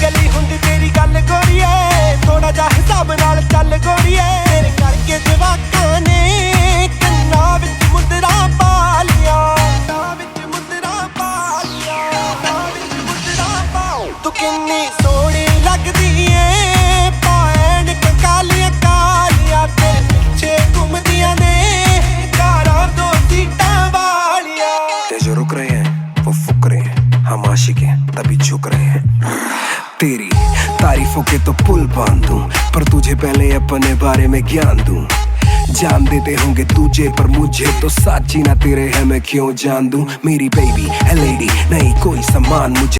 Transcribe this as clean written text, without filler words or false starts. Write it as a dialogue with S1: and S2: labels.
S1: ਲਈ ਹੁੰਦੀ ਤੇਰੀ ਗੱਲ ਗੋਰੀਏ, ਥੋੜਾ ਜਿਹਾ ਹਿਸਾਬ ਨਾਲ ਚੱਲ ਗੋਰੀਏ। ਤੇਰੇ ਕਰਕੇ ਜਵਾਕਾਂ ਨੇ ਕੰਨਾਂ ਵਿੱਚ ਮੁੰਦਰਾਂ ਪਾ ਲੀਆਂ, ਕੰਨਾਂ ਵਿੱਚ ਮੁੰਦਰਾਂ ਪਾ ਲੀਆਂ, ਕੰਨਾਂ ਵਿੱਚ ਮੁੰਦਰਾਂ ਪਾ। ਤੂੰ ਕਿੰਨੀ ਸੋਹਣੀ ਲੱਗਦੀ ਏ ਭੈਣ ਕਾਲੀਆਂ ਕਾਲੀਆਂ, ਤੇਰੇ ਪਿੱਛੇ ਘੁੰਮਦੀਆਂ ਨੇ ਕਾਰਾਂ ਦੋ ਸੀਟਾਂ ਵਾਲੀਆਂ।
S2: ते जो रुक रहे हैं वो फुक रहे हैं, हम आशिक हैं तभी झुक रहे हैं। तेरी तारीफों के तो पुल बांध दूं, पर तुझे पहले अपने बारे में ज्ञान दूं। जान देते होंगे तुझे पर मुझे तो साची ना तेरे है, मैं क्यों जान दूं। मेरी बेबी है लेडी नहीं कोई सम्मान मुझे